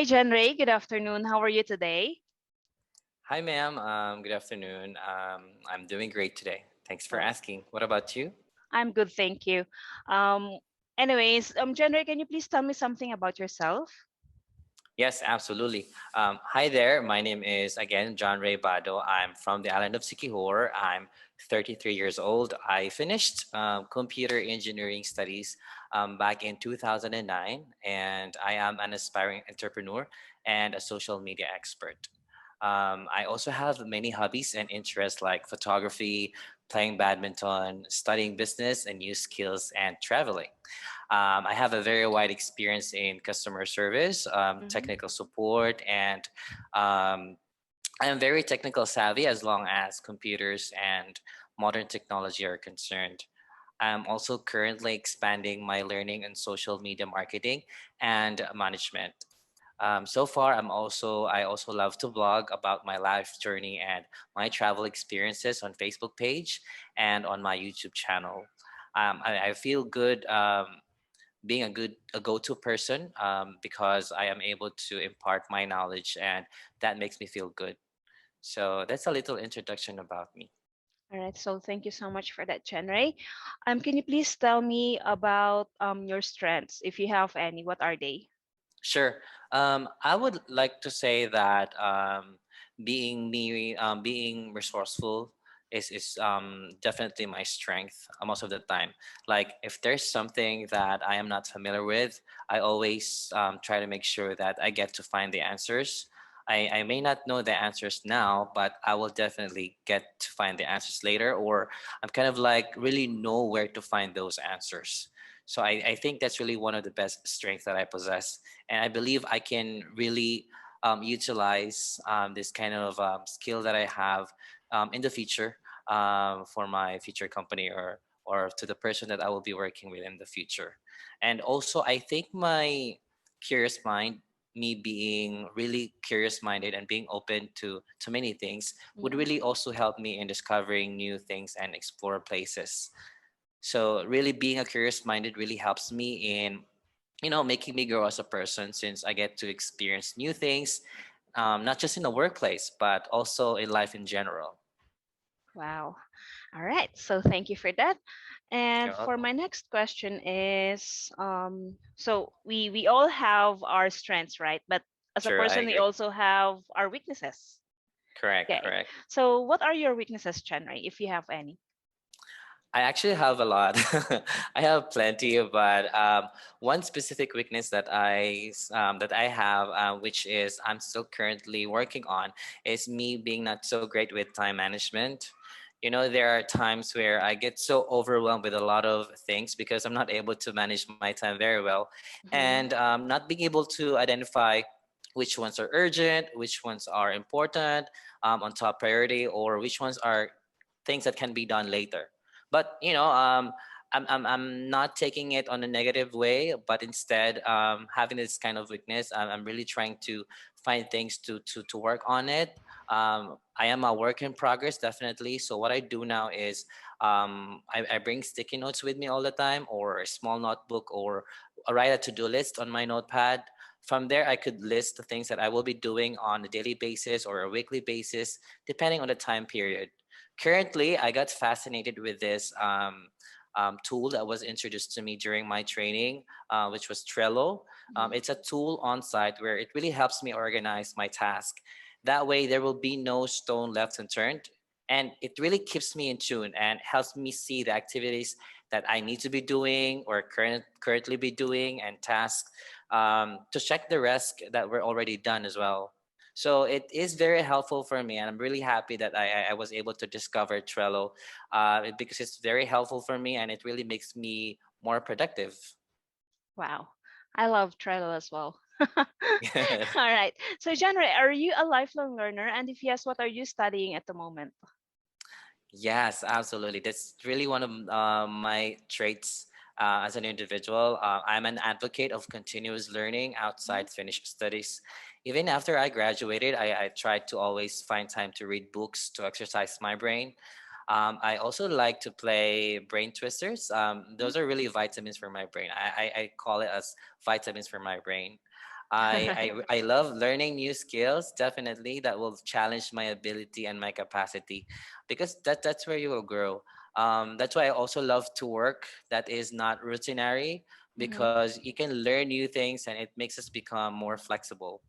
Jen Ray. Good afternoon. How are you today? Hi, ma'am. Good afternoon. I'm doing great today. Thanks for Oh, asking. What about you? I'm good, thank you. Um, Jen Ray, can you please tell me something about yourself? Yes, absolutely. Hi there. My name is again John Ray Bado. I'm from the island of Sikihor. I'm 33 years old. I finished computer engineering studies back in 2009, and I am an aspiring entrepreneur and a social media expert. I also have many hobbies and interests like photography, playing badminton, studying business and new skills, and traveling. I have a very wide experience in customer service, Mm-hmm. technical support, and um, I am very technical savvy as long as computers and modern technology are concerned. I'm also currently expanding my learning in social media marketing and management. So far, I also love to blog about my life journey and my travel experiences on Facebook page and on my YouTube channel. I feel good being a go-to person because I am able to impart my knowledge, and that makes me feel good. So that's a little introduction about me. All right. So thank you so much for that, Jen Ray. Can you please tell me about your strengths, if you have any? What are they? Sure. I would like to say that being resourceful is definitely my strength most of the time. Like if there's something that I am not familiar with, I always try to make sure that I get to find the answers. I may not know the answers now, but I will definitely get to find the answers later, or I'm kind of like really know where to find those answers. So I think that's really one of the best strengths that I possess, and I believe I can really utilize this kind of skill that I have in the future for my future company, or to the person that I will be working with in the future. And also, I think my curious mind, me being really curious minded and being open to many things, would Mm-hmm. really also help me in discovering new things and explore places. So really being a curious minded really helps me in making me grow as a person, since I get to experience new things, not just in the workplace but also in life in general. Wow. All right. So thank you for that. And You're for welcome. my next question is, so we all have our strengths, right? But as a True, I person, we agree. also have our weaknesses. Correct, Okay. correct. So what are your weaknesses, Chenry, if you have any? I actually have a lot. I have plenty, but one specific weakness that I have, which is I'm still currently working on, is me being not so great with time management. There are times where I get so overwhelmed with a lot of things because I'm not able to manage my time very well, Mm-hmm. and not being able to identify which ones are urgent, which ones are important, on top priority, or which ones are things that can be done later. But I'm not taking it on a negative way, but instead, having this kind of weakness, I'm really trying to find things to work on it. I am a work in progress, definitely. So what I do now is, I bring sticky notes with me all the time, or a small notebook, or I write a to-do list on my notepad. From there, I could list the things that I will be doing on a daily basis or a weekly basis, depending on the time period. Currently, I got fascinated with this tool that was introduced to me during my training, which was Trello. Mm-hmm. It's a tool on site where it really helps me organize my task. That way, there will be no stone left unturned. And it really keeps me in tune and helps me see the activities that I need to be doing or currently be doing, and tasks to check the rest that were already done as well. So it is very helpful for me, and I'm really happy that I was able to discover Trello, because it's very helpful for me, and it really makes me more productive. Wow. I love Trello as well. All right. So, Chenry, are you a lifelong learner? And if yes, what are you studying at the moment? Yes, absolutely. That's really one of my traits as an individual. I'm an advocate of continuous learning Mhm. outside finished studies. Even after I graduated, I tried to always find time to read books to exercise my brain. I also like to play brain twisters. Mhm. Those are really vitamins for my brain. I call it as vitamins for my brain. I love learning new skills, definitely, that will challenge my ability and my capacity, because that's where you will grow. That's why I also love to work that is not routinary, Mhm. because you can learn new things and it makes us become more flexible.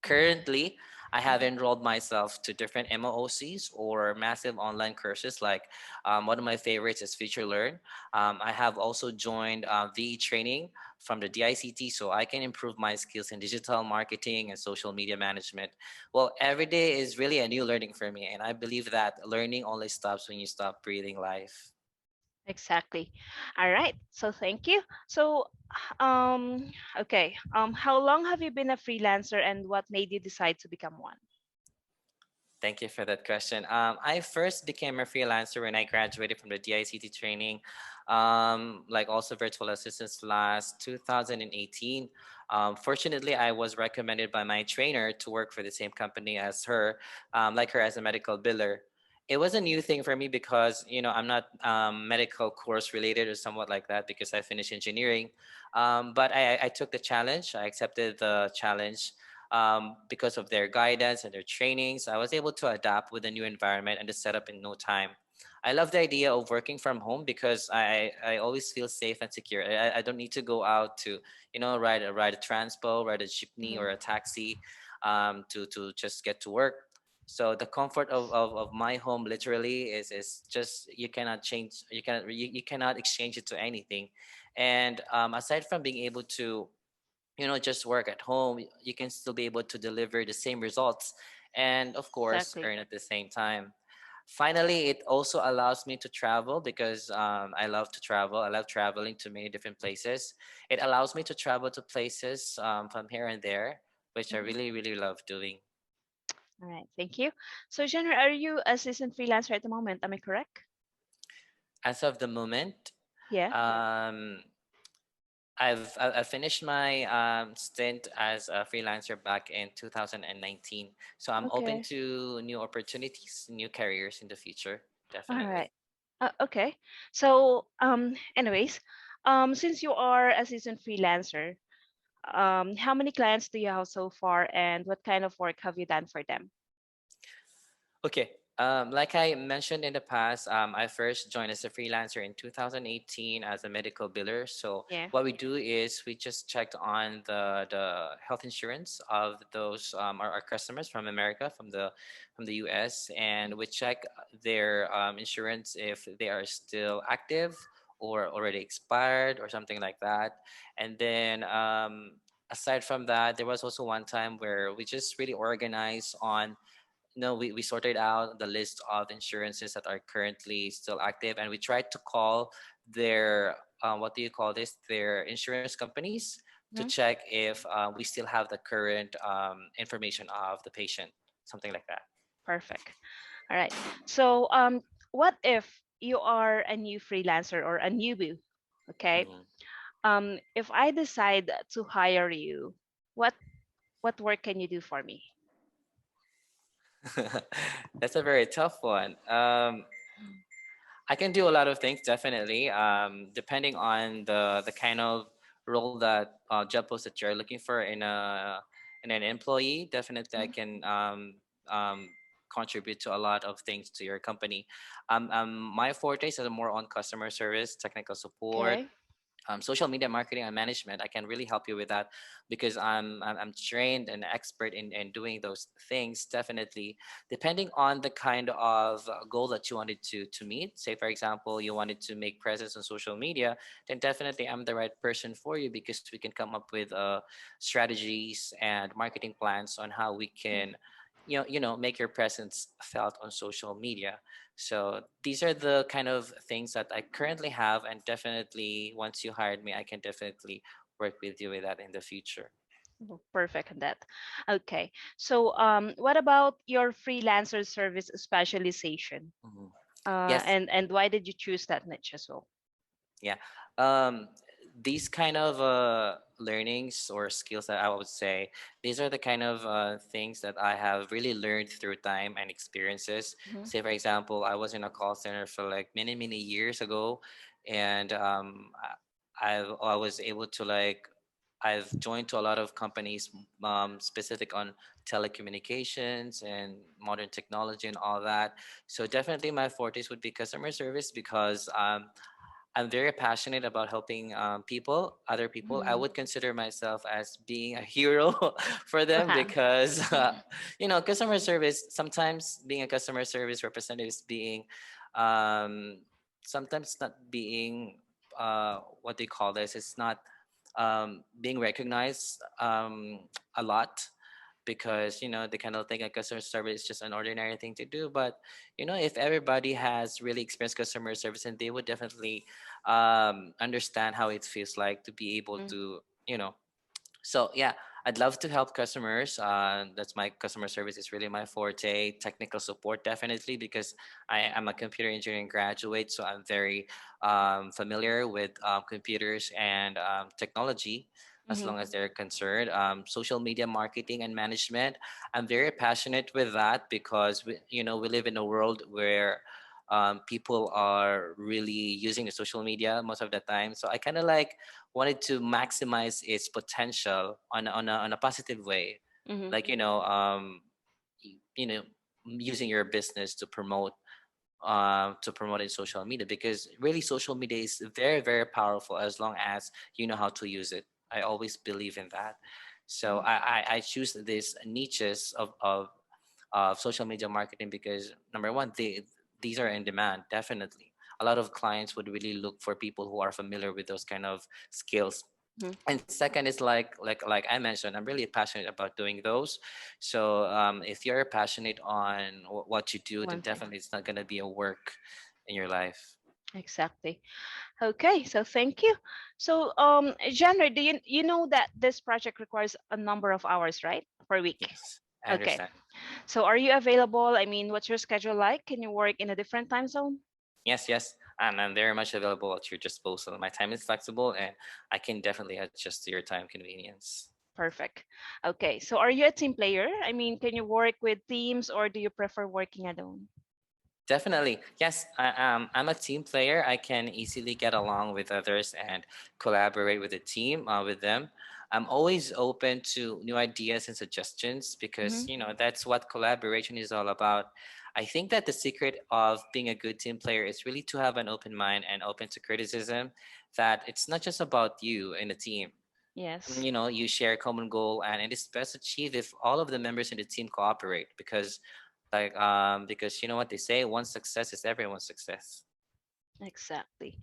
Right. Currently, I have Mhm. enrolled myself to different MOOCs or massive online courses. Like one of my favorites is Future Learn. I have also joined VE training from the DICT, so I can improve my skills in digital marketing and social media management. Well, every day is really a new learning for me, and I believe that learning only stops when you stop breathing life. Exactly. All right. So thank you. So, okay. How long have you been a freelancer, and what made you decide to become one? Thank you for that question. I first became a freelancer when I graduated from the DICT training, like also virtual assistants last 2018. Fortunately, I was recommended by my trainer to work for the same company as her, like her as a medical biller. It was a new thing for me because I'm not medical course related or somewhat like that because I finished engineering, but I took the challenge. I accepted the challenge because of their guidance and their trainings. I was able to adapt with the new environment and the setup in no time. I love the idea of working from home because I always feel safe and secure. I don't need to go out to ride a transpo, ride a jeepney Mhm. or a taxi to just get to work. So the comfort of my home literally is just you cannot exchange it to anything. And aside from being able to just work at home, you can still be able to deliver the same results and of course Exactly. earn at the same time. Finally, it also allows me to travel because I love to travel. I love traveling to many different places. It allows me to travel to places from here and there, which I Mhm. really really love doing. All right. Thank you. So, Jenna, are you a seasoned freelancer at the moment? Am I correct? As of the moment, Yeah. um, I finished my stint as a freelancer back in 2019. So I'm open Okay. to new opportunities, new careers in the future, All definitely. right. Okay. So, anyways, since you are a seasoned freelancer, how many clients do you have so far, and what kind of work have you done for them? Okay. Like I mentioned in the past, I first joined as a freelancer in 2018 as a medical biller. So Yeah. what we do is we just checked on the health insurance of those our customers from America, from the US, and we check their insurance if they are still active or already expired or something like that. And then aside from that, there was also one time where we just really organized on no, we sorted out the list of insurances that are currently still active, and we tried to call their what do you call this? Their insurance companies to Mhm. check if we still have the current information of the patient, something like that. Perfect. All right. So, what if you are a new freelancer or a newbie? Okay. Mhm. If I decide to hire you, what what work can you do for me? That's a very tough one. I can do a lot of things, definitely. Depending on the kind of role that job post that you're looking for in an employee, definitely I Mhm. can contribute to a lot of things to your company. My fortes are more on customer service, technical support, Okay. social media marketing and management. I can really help you with that because I'm trained and expert in doing those things. Definitely, depending on the kind of goal that you wanted to meet. Say, for example, you wanted to make presence on social media, then definitely I'm the right person for you because we can come up with strategies and marketing plans on how we Mhm. can make your presence felt on social media. So these are the kind of things that I currently have, and definitely once you hired me, I can definitely work with you with that in the future. Perfect on that. Okay. So, what about your freelancer service specialization? Mhm. Yes, And why did you choose that niche as well? yeah. These kind of learnings or skills that I would say, these are the kind of things that I have really learned through time and experiences. Mhm. Say, for example, I was in a call center for like many, many years ago, and I was able to like I've joined to a lot of companies specific on telecommunications and modern technology and all that. So definitely my fortes would be customer service because I'm very passionate about helping people, other people. I Mhm. would consider myself as being a hero for them Uh-huh. because, customer service, sometimes being a customer service representative is being, um, sometimes not being, what they call this, it's not being recognized a lot because they kind of think a customer service is just an ordinary thing to do, but if everybody has really experienced customer service, and they would definitely understand how it feels like to be able Mm. to you know so yeah, I'd love to help customers. That's my customer service is really my forte. Technical support definitely because I am a computer engineering graduate, so I'm very familiar with computers and technology as Mhm. long as they're concerned. Social media marketing and management. I'm very passionate with that because we live in a world where people are really using the social media most of the time. So I kind of like wanted to maximize its potential on a positive way, Mhm. like y- you know using your business to promote in social media, because really social media is very very powerful as long as you know how to use it. I always believe in that. So Mhm. I choose these niches of social media marketing because number one, these are in demand. Definitely a lot of clients would really look for people who are familiar with those kind of skills. Mhm. And second is like I mentioned, I'm really passionate about doing those. So if you're passionate on what you do, then One thing. definitely it's not going to be a work in your life. Exactly. Okay, so thank you. So, genre, do you know that this project requires a number of hours, right, per week? Yes, I Okay. understand. So, are you available? I mean, what's your schedule like? Can you work in a different time zone? Yes, yes, I'm very much available at your disposal. My time is flexible, and I can definitely adjust to your time convenience. Perfect. Okay. So, are you a team player? I mean, can you work with teams or do you prefer working alone? Definitely. Yes, I'm a team player. I can easily get along with others and collaborate with the team, with them. I'm always open to new ideas and suggestions because, Mm-hmm. that's what collaboration is all about. I think that the secret of being a good team player is really to have an open mind and open to criticism, that it's not just about you and the team. Yes. You share a common goal, and it is best achieved if all of the members in the team cooperate because you know what they say, one success is everyone's success. Exactly.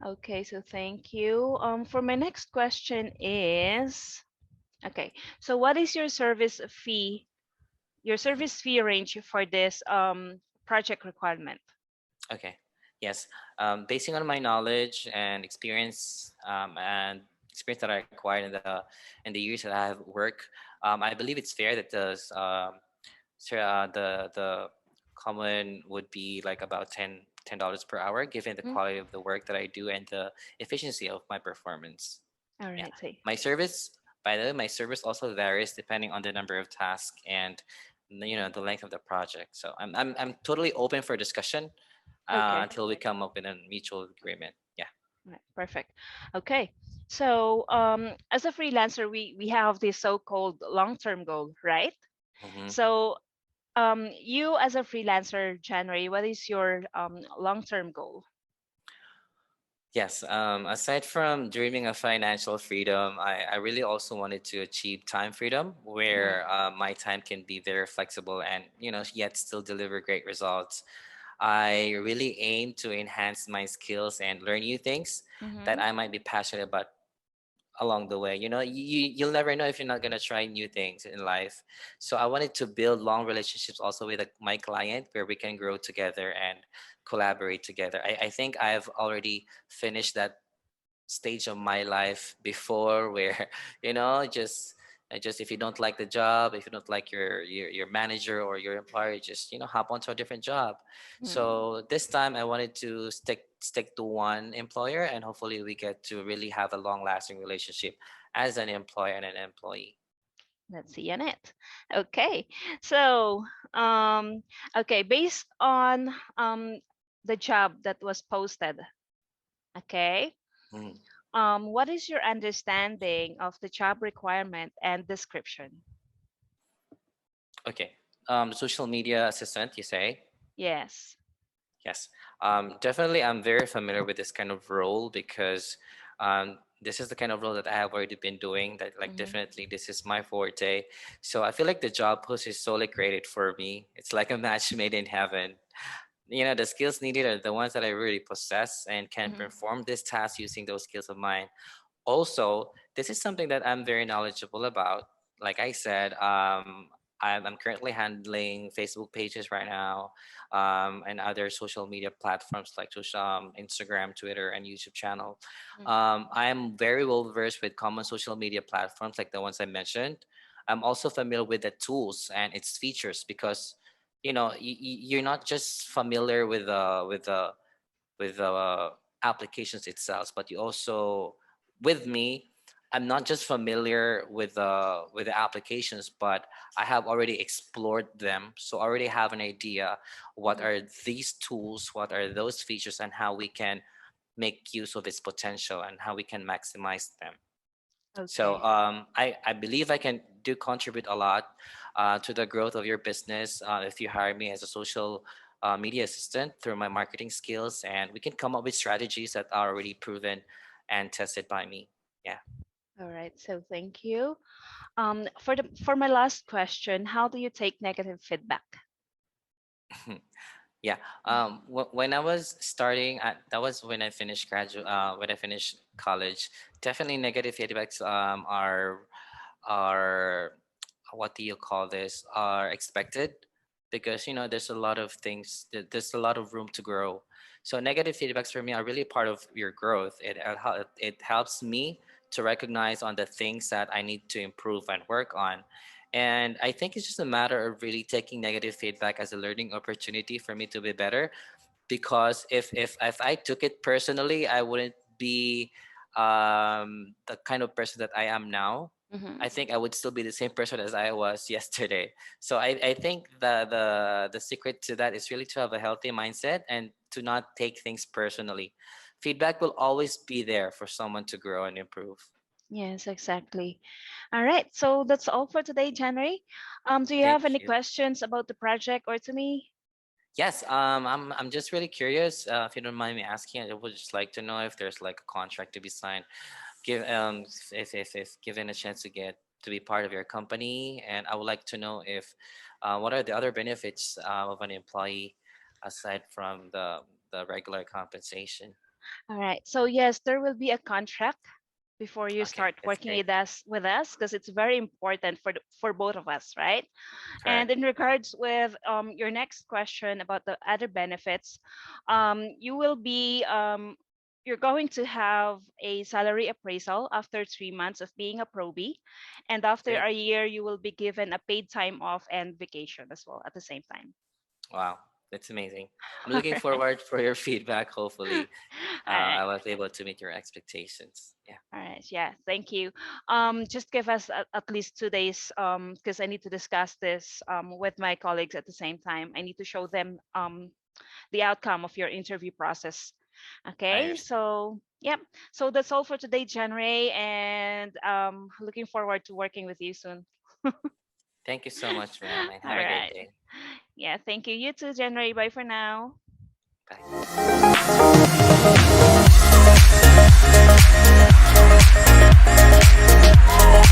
Okay, so thank you. For my next question is, okay, so what is your service fee range for this project requirement? Okay. Yes. Basing on my knowledge and experience that I acquired in the years that I have worked, I believe it's fair that the common would be like about $10 per hour, given the Hmm. quality of the work that I do and the efficiency of my performance. All Yeah. right, say. My service, by the way, my service also varies depending on the number of tasks and the length of the project. So I'm totally open for discussion Okay. until we come up with a mutual agreement. Yeah. Right, perfect. Okay. So, as a freelancer, we have this so-called long-term goal, right? hmm So, you as a freelancer, January, what is your long-term goal? Yes. Aside from dreaming of financial freedom, I really also wanted to achieve time freedom, Mm-hmm. where my time can be very flexible and yet still deliver great results. I really aim to enhance my skills and learn new things that Mm-hmm. I might be passionate about along the way. You'll never know if you're not gonna try new things in life. So I wanted to build long relationships also with my client, where we can grow together and collaborate together. I think I've already finished that stage of my life before where just if you don't like the job, if you don't like your manager or your employer, just hop onto a different job. Mm, So this time I wanted to stick to one employer, and hopefully we get to really have a long lasting relationship as an employer and an employee. let's see on it. Okay. So, okay, based on the job that was posted, okay, Mhm. What is your understanding of the job requirement and description? Okay. Social media assistant, you say? Yes. Yes, definitely. I'm very familiar with this kind of role because this is the kind of role that I have already been doing. That like Mm-hmm. definitely this is my forte. So I feel like the job post is solely created for me. It's like a match made in heaven. You know, the skills needed are the ones that I really possess and can Mm-hmm. perform this task using those skills of mine. Also, this is something that I'm very knowledgeable about. Like I said, I'm currently handling Facebook pages right now, and other social media platforms like Instagram, Twitter, and YouTube channel. I am very well versed with common social media platforms like the ones I mentioned. I'm also familiar with the tools and its features because, you know, you're not just familiar with the applications itself, but you also, with me, I'm not just familiar with the applications, but I have already explored them, so I already have an idea what Mm-hmm. are these tools, what are those features, and how we can make use of its potential and how we can maximize them. So Okay. I believe I can do contribute a lot to the growth of your business if you hire me as a social media assistant through my marketing skills, and we can come up with strategies that are already proven and tested by me. Yeah. All right. So thank you. For my last question, how do you take negative feedback? Yeah. When I was starting, that was when I finished when I finished college. Definitely negative feedbacks are what do you call this, are expected because you know there's a lot of things, there's a lot of room to grow. So negative feedbacks for me are really part of your growth. It helps me to recognize on the things that I need to improve and work on. And I think it's just a matter of really taking negative feedback as a learning opportunity for me to be better, because if I took it personally, I wouldn't be the kind of person that I am now. Mm-hmm. I think I would still be the same person as I was yesterday. So I think the secret to that is really to have a healthy mindset and to not take things personally. Feedback will always be there for someone to grow and improve. Yes, exactly. All right. So that's all for today, January. Do you have Thank any you. questions about the project or to me? Yes, I'm just really curious. If you don't mind me asking, I would just like to know if there's like a contract to be signed. Give if given a chance to get to be part of your company, and I would like to know if what are the other benefits of an employee aside from the regular compensation. All right. So yes, there will be a contract before you Okay, start that's working great. with us because it's very important for both of us, right? And Correct. in regards with your next question about the other benefits, you will be you're going to have a salary appraisal after 3 months of being a probie, and after Great. a year, you will be given a paid time off and vacation as well at the same time. Wow, that's amazing. I'm All looking right. forward for your feedback. Hopefully, All right. I was able to meet your expectations. Yeah. All right. Yeah. Thank you. Just give us at least 2 days because I need to discuss this with my colleagues at the same time. I need to show them the outcome of your interview process. I Okay. understand. So, yep. So that's all for today, January. And looking forward to working with you soon. Thank you so much, ma'am, and All have a great right. day. Yeah. Thank you. You too, January. Bye for now. Bye.